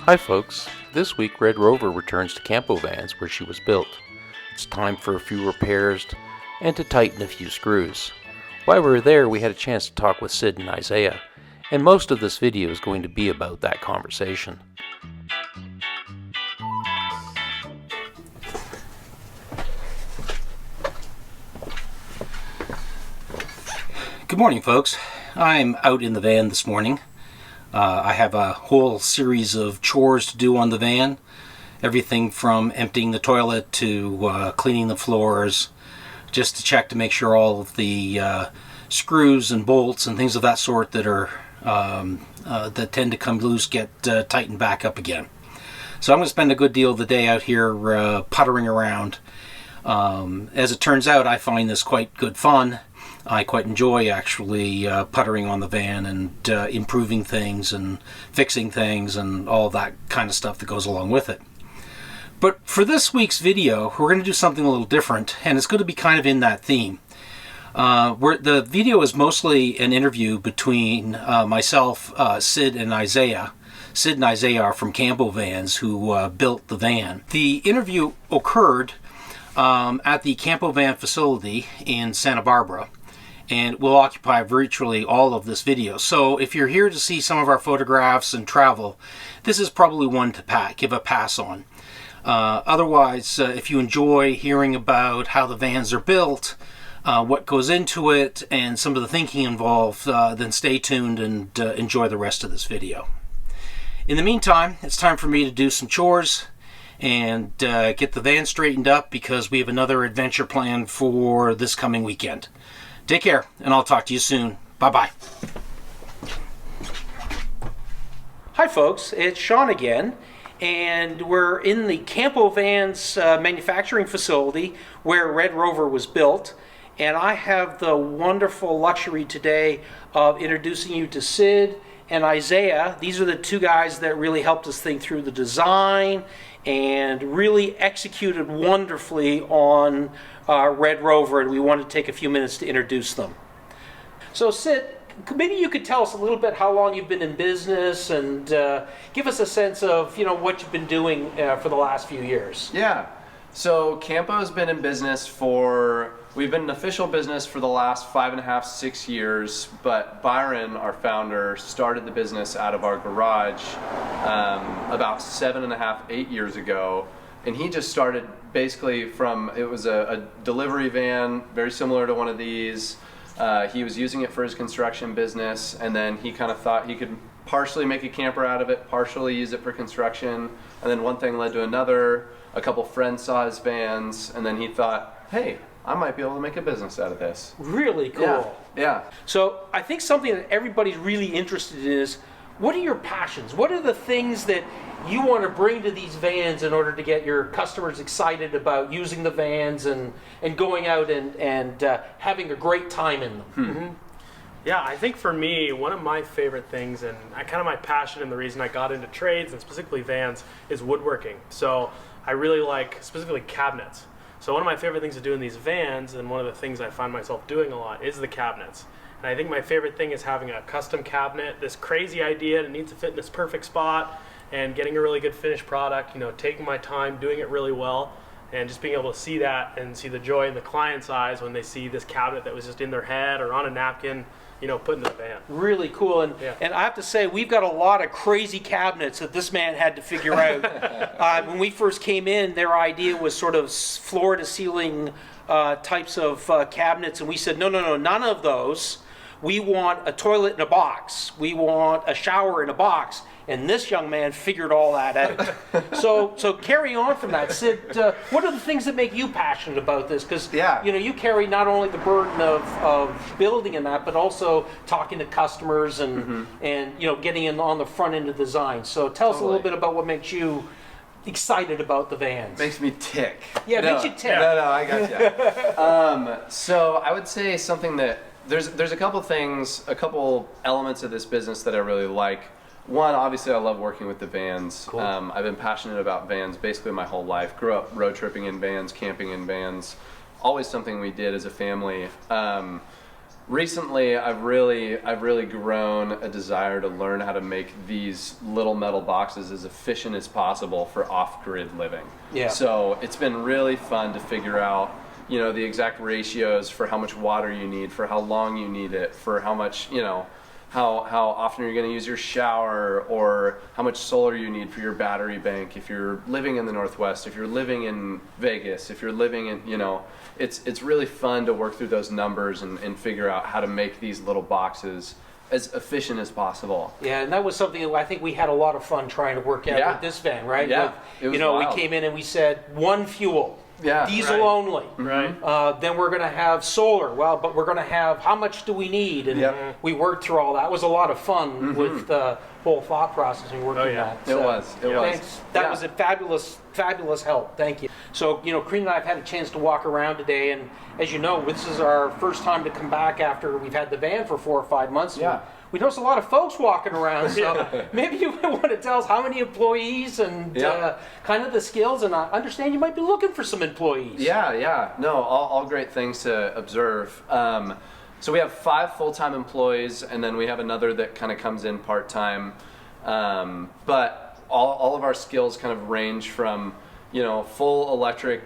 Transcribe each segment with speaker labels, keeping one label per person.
Speaker 1: Hi folks, this week Red Rover returns to Campo Vans where she was built. It's time for a few repairs and to tighten a few screws. While we were there we had a chance to talk with Sid and Isaiah, and most of this video is going to be about that conversation. Good morning folks, I'm out in the van this morning. I have a whole series of chores to do on the van. Everything from emptying the toilet to cleaning the floors, just to check to make sure all of the screws and bolts and things of that sort that are that tend to come loose get tightened back up again. So I'm going to spend a good deal of the day out here puttering around. As it turns out, I find this quite good fun. I quite enjoy actually puttering on the van and improving things and fixing things and all that kind of stuff that goes along with it. But for this week's video, we're going to do something a little different, and it's going to be kind of in that theme. The video is mostly an interview between myself, Sid and Isaiah. Sid and Isaiah are from Campo Vans, who built the van. The interview occurred at the Campo Van facility in Santa Barbara, and will occupy virtually all of this video. So if you're here to see some of our photographs and travel, this is probably one to give a pass on. Otherwise, if you enjoy hearing about how the vans are built, what goes into it, and some of the thinking involved, then stay tuned and enjoy the rest of this video. In the meantime, it's time for me to do some chores and get the van straightened up because we have another adventure planned for this coming weekend. Take care, and I'll talk to you soon. Bye-bye. Hi, folks. It's Shawn again, and we're in the Campo Vans manufacturing facility where Red Rover was built, and I have the wonderful luxury today of introducing you to Sid and Isaiah. These are the two guys that really helped us think through the design and really executed wonderfully on Red Rover, and we wanted to take a few minutes to introduce them. So Sid, maybe you could tell us a little bit how long you've been in business and give us a sense of what you've been doing for the last few years.
Speaker 2: Yeah, so Campo's been in business we've been in official business for the last 5.5, 6 years, but Byron, our founder, started the business out of our garage about 7.5, 8 years ago. And he just started basically it was a delivery van, very similar to one of these. He was using it for his construction business, and then he kind of thought he could partially make a camper out of it, partially use it for construction. And then one thing led to another. A couple friends saw his vans, and then he thought, hey, I might be able to make a business out of this.
Speaker 1: Really cool.
Speaker 2: Yeah.
Speaker 1: So I think something that everybody's really interested in is, what are your passions? What are the things that you want to bring to these vans in order to get your customers excited about using the vans and going out and having a great time in them?
Speaker 3: Mm-hmm. Yeah, I think for me, one of my favorite things and kind of my passion and the reason I got into trades and specifically vans is woodworking. So I really like specifically cabinets. So one of my favorite things to do in these vans, and one of the things I find myself doing a lot, is the cabinets. And I think my favorite thing is having a custom cabinet, this crazy idea that needs to fit in this perfect spot, and getting a really good finished product, taking my time, doing it really well, and just being able to see that and see the joy in the client's eyes when they see this cabinet that was just in their head or on a napkin, put into the van. Really cool. And I have to say, we've got a lot of crazy cabinets that this man had to figure out. When we first came in, their idea was sort of floor to ceiling types of cabinets, and we said, no, none of those. We want a toilet in a box. We want a shower in a box. And this young man figured all that out. So carry on from that, Sid. What are the things that make you passionate about this? Because you carry not only the burden of building in that, but also talking to customers and getting in on the front end of design. So tell us a little bit about what makes you excited about the vans.
Speaker 2: Makes me tick.
Speaker 3: Yeah,
Speaker 2: no,
Speaker 3: makes you tick.
Speaker 2: No, I got you. So I would say something that there's a couple elements of this business that I really like. One, obviously I love working with the vans.
Speaker 1: Cool.
Speaker 2: I've been passionate about vans basically my whole life. Grew up road tripping in vans, camping in vans. Always something we did as a family. recently I've really grown a desire to learn how to make these little metal boxes as efficient as possible for off-grid living.
Speaker 1: Yeah.
Speaker 2: So it's been really fun to figure out, you know, the exact ratios for how much water you need, for how long you need it, for how much, you know, how often you're going to use your shower, or how much solar you need for your battery bank if you're living in the Northwest, if you're living in Vegas, if you're living in, you know, it's really fun to work through those numbers and figure out how to make these little boxes as efficient as possible.
Speaker 1: Yeah, and that was something that I think we had a lot of fun trying to work out with this van, right?
Speaker 2: Yeah, it was wild.
Speaker 1: We came in and we said one fuel.
Speaker 2: Yeah,
Speaker 1: diesel only.
Speaker 3: Right.
Speaker 1: Then we're going to have solar. Well, but we're going to have, how much do we need? And we worked through all that. It was a lot of fun with the whole thought process and working that.
Speaker 2: It was.
Speaker 1: Thanks. That was a fabulous help. Thank you. So, you know, Corinne and I have had a chance to walk around today, and as you know, this is our first time to come back after we've had the van for 4 or 5 months.
Speaker 2: Yeah.
Speaker 1: We noticed a lot of folks walking around, so maybe you want to tell us how many employees and kind of the skills, and I understand you might be looking for some employees.
Speaker 2: Yeah. No, all great things to observe. So we have 5 full-time employees, and then we have another that kind of comes in part-time. But all of our skills kind of range from, you know, full electric,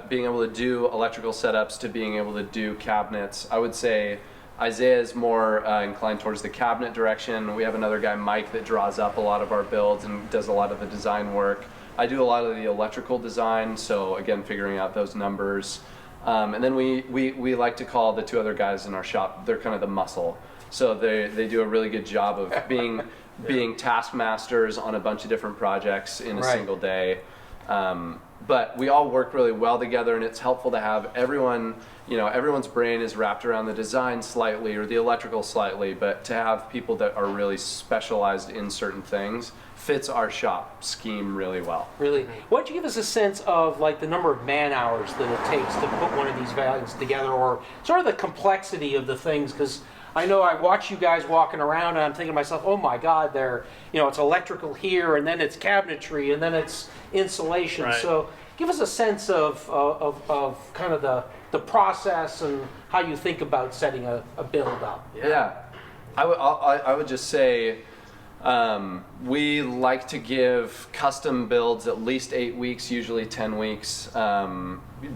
Speaker 2: being able to do electrical setups, to being able to do cabinets. I would say Isaiah is more inclined towards the cabinet direction. We have another guy, Mike, that draws up a lot of our builds and does a lot of the design work. I do a lot of the electrical design, so again, figuring out those numbers. And then we like to call the 2 other guys in our shop, they're kind of the muscle. So they do a really good job of being taskmasters on a bunch of different projects in a single day. But we all work really well together, and it's helpful to have everyone, you know, everyone's brain is wrapped around the design slightly or the electrical slightly, but to have people that are really specialized in certain things fits our shop scheme really well.
Speaker 1: Really? Why don't you give us a sense of like the number of man hours that it takes to put one of these vans together, or sort of the complexity of the things? Because I know I watch you guys walking around and I'm thinking to myself, oh my God, you know, it's electrical here, and then it's cabinetry, and then it's insulation.
Speaker 3: Right.
Speaker 1: So give us a sense of kind of the process and how you think about setting a build up.
Speaker 2: Yeah. I would just say we like to give custom builds at least 8 weeks, usually 10 weeks,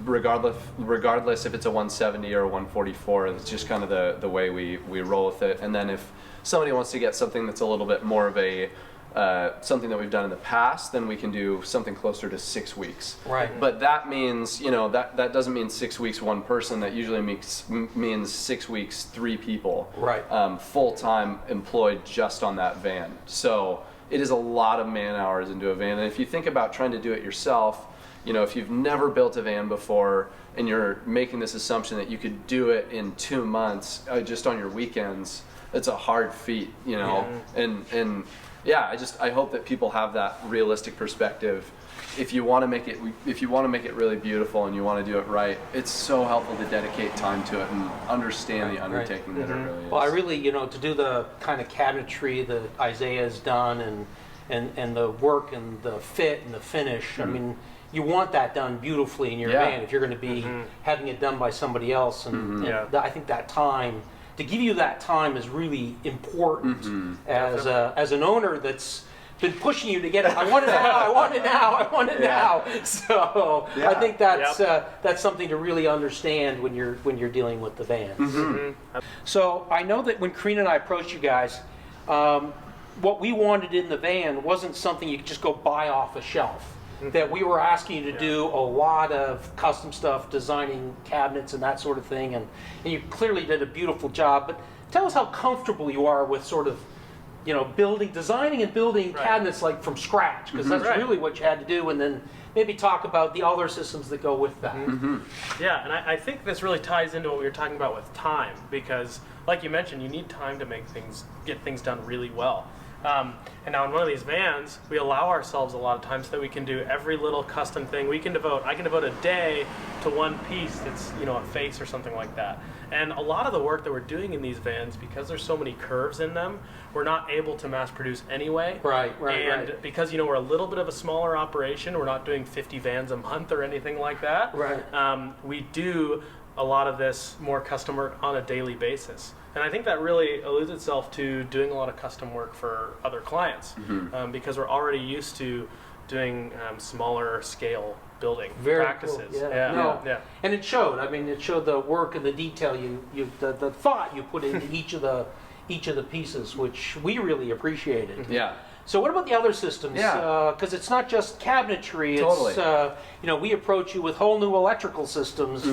Speaker 2: regardless if it's a 170 or a 144. It's just kind of the way we roll with it. And then if somebody wants to get something that's a little bit more of a something that we've done in the past, then we can do something closer to 6 weeks.
Speaker 1: Right.
Speaker 2: But that means, you know, that doesn't mean 6 weeks one person. That usually means 6 weeks 3 people.
Speaker 1: Right.
Speaker 2: Full-time employed just on that van. So it is a lot of man hours into a van. And if you think about trying to do it yourself, you know, if you've never built a van before and you're making this assumption that you could do it in 2 months just on your weekends, it's a hard feat, you know. And yeah, I hope that people have that realistic perspective. If you want to make it really beautiful and you want to do it right, it's so helpful to dedicate time to it and understand the undertaking that it really is.
Speaker 1: Well, I really, you know, to do the kind of cabinetry that Isaiah has done, and the work and the fit and the finish, I mean, you want that done beautifully in your van if you're going to be having it done by somebody else. And I think that time, to give you that time, is really important as an owner that's been pushing you to get it. I want it now. I want it now. I want it now. So I think that's something to really understand when you're dealing with the vans. So I know that when Corinne and I approached you guys, what we wanted in the van wasn't something you could just go buy off a shelf. That we were asking you to do a lot of custom stuff, designing cabinets and that sort of thing, and you clearly did a beautiful job. But tell us how comfortable you are with sort of, you know, designing and building cabinets like from scratch, because that's really what you had to do, and then maybe talk about the other systems that go with that.
Speaker 3: Yeah, and I think this really ties into what we were talking about with time, because like you mentioned, you need time to get things done really well. And now in one of these vans, we allow ourselves a lot of time so that we can do every little custom thing. I can devote a day to one piece that's, you know, a face or something like that. And a lot of the work that we're doing in these vans, because there's so many curves in them, we're not able to mass produce anyway.
Speaker 1: Right.
Speaker 3: Because, you know, we're a little bit of a smaller operation, we're not doing 50 vans a month or anything like that.
Speaker 1: Right.
Speaker 3: We do a lot of this more custom work on a daily basis. And I think that really alludes itself to doing a lot of custom work for other clients, because we're already used to doing smaller scale building
Speaker 4: Very
Speaker 3: practices.
Speaker 4: cool. Yeah. And it showed. I mean, it showed the work and the detail the thought you put into each of the pieces, which we really appreciated.
Speaker 2: Yeah.
Speaker 4: So what about the other systems?
Speaker 2: Yeah.
Speaker 4: Because it's not just cabinetry.
Speaker 2: Totally.
Speaker 4: It's we approach you with whole new electrical systems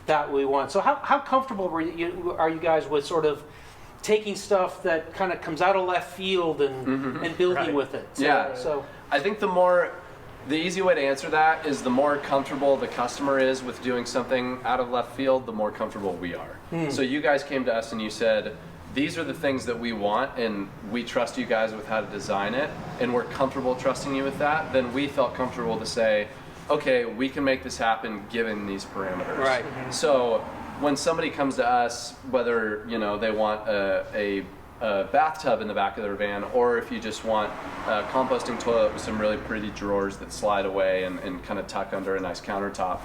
Speaker 4: that we want. So how comfortable are you guys with sort of taking stuff that kind of comes out of left field and building with it? So
Speaker 2: I think the easy way to answer that is the more comfortable the customer is with doing something out of left field, the more comfortable we are. So you guys came to us and you said, these are the things that we want, and we trust you guys with how to design it, and we're comfortable trusting you with that. Then we felt comfortable to say, okay, we can make this happen given these parameters.
Speaker 4: Right.
Speaker 2: So when somebody comes to us, whether they want a bathtub in the back of their van, or if you just want a composting toilet with some really pretty drawers that slide away and kind of tuck under a nice countertop,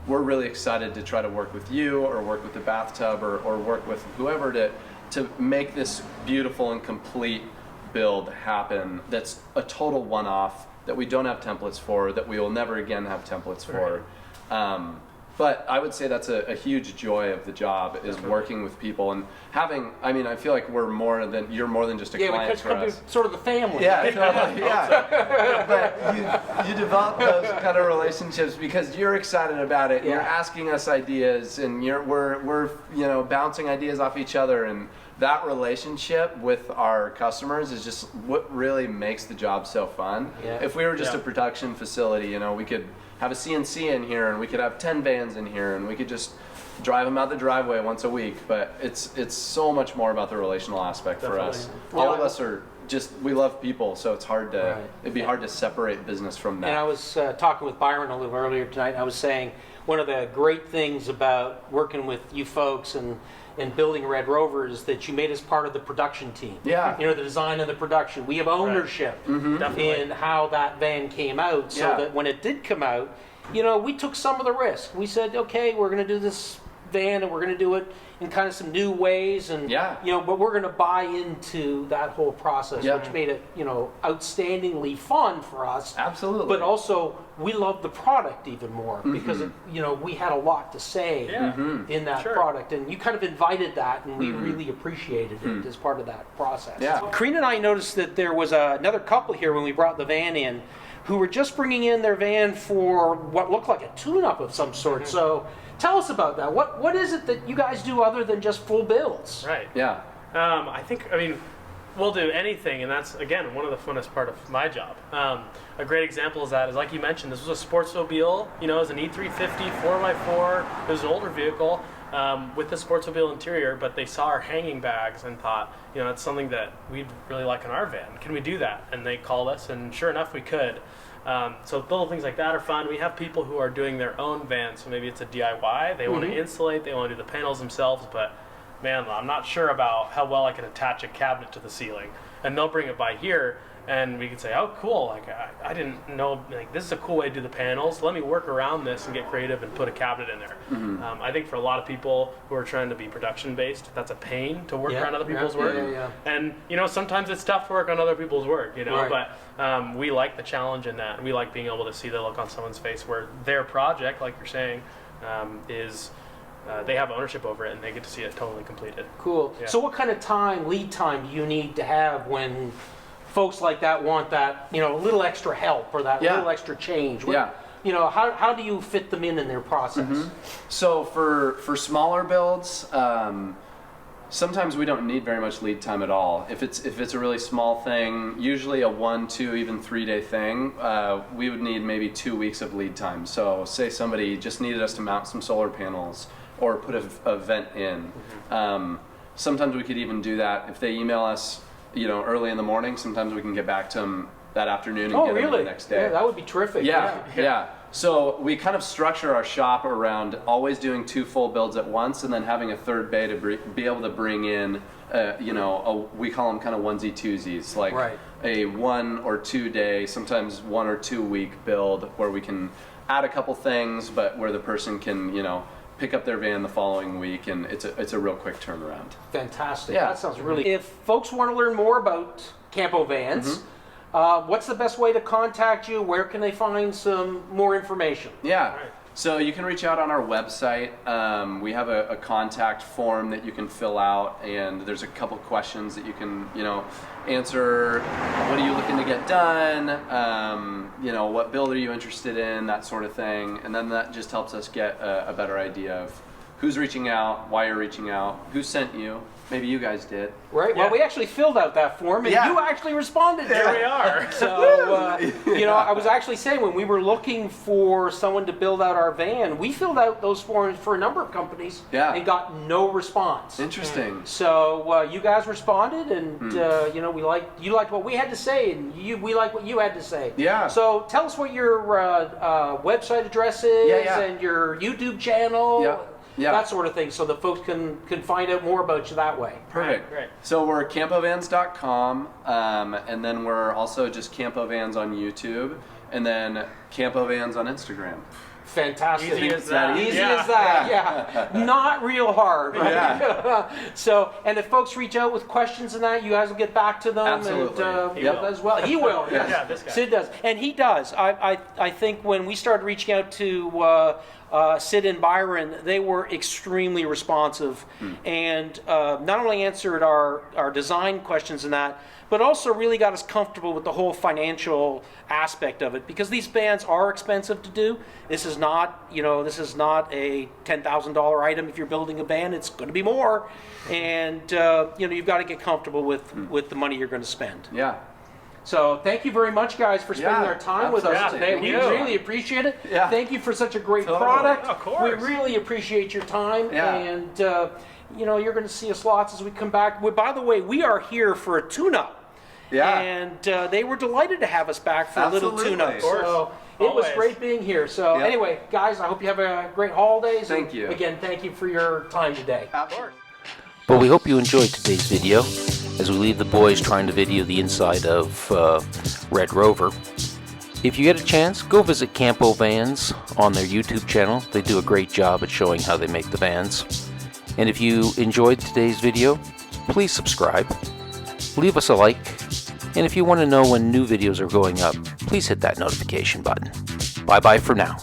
Speaker 2: we're really excited to try to work with you or work with the bathtub or work with whoever to make this beautiful and complete build happen that's a total one-off, that we don't have templates for, that we will never again have templates for. But I would say that's a huge joy of the job, is working with people and having, I feel like you're more than just a client for us.
Speaker 4: Sort of the family.
Speaker 2: Yeah, totally, yeah. But you develop those kind of relationships because you're excited about it. And you're asking us ideas, and we're bouncing ideas off each other, and that relationship with our customers is just what really makes the job so fun. Yeah. If we were just a production facility, we could have a CNC in here, and we could have 10 vans in here, and we could just drive them out the driveway once a week. But it's so much more about the relational aspect for us. All of us are we love people, so it's hard to it'd be hard to separate business from that.
Speaker 4: And I was talking with Byron a little earlier tonight, and I was saying one of the great things about working with you folks and building Red Rover is that you made us part of the production team.
Speaker 2: Yeah.
Speaker 4: The design and the production. We have ownership in how that van came out, so that when it did come out, we took some of the risk. We said, okay, we're going to do this van, and we're going to do it in kind of some new ways, and but we're going to buy into that whole process, which made it outstandingly fun for us.
Speaker 2: Absolutely.
Speaker 4: But also we loved the product even more because we had a lot to say in that product, and you kind of invited that, and we really appreciated it as part of that process.
Speaker 2: Yeah.
Speaker 4: Corinne and I noticed that there was another couple here when we brought the van in who were just bringing in their van for what looked like a tune-up of some sort. So tell us about that. What is it that you guys do other than just full builds?
Speaker 3: Right.
Speaker 2: Yeah.
Speaker 3: We'll do anything, and that's, again, one of the funnest part of my job. A great example of that is, like you mentioned, this was a sportsmobile. It was an E350 4x4. It was an older vehicle with the sportsmobile interior, but they saw our hanging bags and thought, it's something that we'd really like in our van. Can we do that? And they called us, and sure enough, we could. So little things like that are fun. We have people who are doing their own vans, so maybe it's a DIY. They want to insulate, they want to do the panels themselves, but man, I'm not sure about how well I can attach a cabinet to the ceiling. And they'll bring it by here, and we can say, oh, cool, I didn't know, this is a cool way to do the panels. Let me work around this and get creative and put a cabinet in there. I think for a lot of people who are trying to be production-based, that's a pain to work around other people's work. And, sometimes it's tough to work on other people's work, but we like the challenge in that. We like being able to see the look on someone's face where their project, like you're saying, is... they have ownership over it, and they get to see it totally completed.
Speaker 4: Cool. Yeah. So what kind of lead time do you need to have when folks like that want that, little extra help or that little extra change? How do you fit them in their process?
Speaker 2: So for smaller builds, sometimes we don't need very much lead time at all. If it's a really small thing, usually a 1, 2, even 3 day thing, we would need maybe 2 weeks of lead time. So say somebody just needed us to mount some solar panels or put a vent in. Sometimes we could even do that if they email us, early in the morning. Sometimes we can get back to them that afternoon and get them the next day.
Speaker 4: Yeah, that would be terrific.
Speaker 2: Yeah. So we kind of structure our shop around always doing 2 full builds at once, and then having a third bay to be able to bring in, we call them kind of onesie twosies, like a 1 or 2 day, sometimes 1 or 2 week build where we can add a couple things, but where the person can, pick up their van the following week, and it's a real quick turnaround.
Speaker 4: Fantastic.
Speaker 2: Yeah.
Speaker 4: That sounds really. If folks want to learn more about Campo Vans, what's the best way to contact you? Where can they find some more information?
Speaker 2: Yeah. So you can reach out on our website. We have a contact form that you can fill out, and there's a couple questions that you can, answer. What are you looking to get done? What build are you interested in? That sort of thing. And then that just helps us get a better idea of who's reaching out, why you're reaching out, who sent you. Maybe you guys did.
Speaker 4: Right. Well, we actually filled out that form, and you actually responded.
Speaker 3: There we are.
Speaker 4: So, I was actually saying when we were looking for someone to build out our van, we filled out those forms for a number of companies and got no response.
Speaker 2: Interesting.
Speaker 4: So you guys responded, and you liked what we had to say, and we liked what you had to say.
Speaker 2: Yeah.
Speaker 4: So tell us what your website address is and your YouTube channel.
Speaker 2: Yeah.
Speaker 4: That sort of thing, so that folks can find out more about you that way.
Speaker 2: Perfect.
Speaker 3: Right.
Speaker 2: So we're campovans.com, and then we're also just Campo Vans on YouTube, and then Campo Vans on Instagram.
Speaker 4: Fantastic.
Speaker 3: Easy as that.
Speaker 4: Easy as that, yeah. Not real hard, right?
Speaker 2: Yeah.
Speaker 4: So, and if folks reach out with questions and that, you guys will get back to them.
Speaker 2: Absolutely.
Speaker 4: And,
Speaker 3: He will.
Speaker 4: as well. He will. Yes.
Speaker 3: Yeah, this guy.
Speaker 4: Sid does. And he does. I think when we started reaching out to Sid and Byron, they were extremely responsive and not only answered our design questions and that, but also really got us comfortable with the whole financial aspect of it, because these vans are expensive to do. This is not a $10,000 item. If you're building a van, it's going to be more, and you've got to get comfortable with the money you're going to spend.
Speaker 2: Yeah.
Speaker 4: So thank you very much, guys, for spending our time with us
Speaker 2: absolutely.
Speaker 4: today. We
Speaker 3: Thank you.
Speaker 4: really appreciate it.
Speaker 2: Yeah.
Speaker 4: Thank you for such a great
Speaker 2: Totally.
Speaker 4: product.
Speaker 3: Of course.
Speaker 4: We really appreciate your time.
Speaker 2: Yeah.
Speaker 4: And, you're going to see us lots as we come back. By the way, we are here for a tune-up.
Speaker 2: Yeah.
Speaker 4: And they were delighted to have us back for a little
Speaker 2: Absolutely.
Speaker 4: tune-up.
Speaker 2: Of
Speaker 3: course.
Speaker 4: So it was
Speaker 3: Always.
Speaker 4: great being here. So
Speaker 2: Yep.
Speaker 4: anyway, guys, I hope you have a great holidays.
Speaker 2: Thank
Speaker 4: and
Speaker 2: you.
Speaker 4: Again, thank you for your time today.
Speaker 2: Of course.
Speaker 1: Well, we hope you enjoyed today's video as we leave the boys trying to video the inside of Red Rover. If you get a chance, go visit Campo Vans on their YouTube channel. They do a great job at showing how they make the vans. And if you enjoyed today's video, please subscribe, leave us a like, and if you want to know when new videos are going up, please hit that notification button. Bye-bye for now.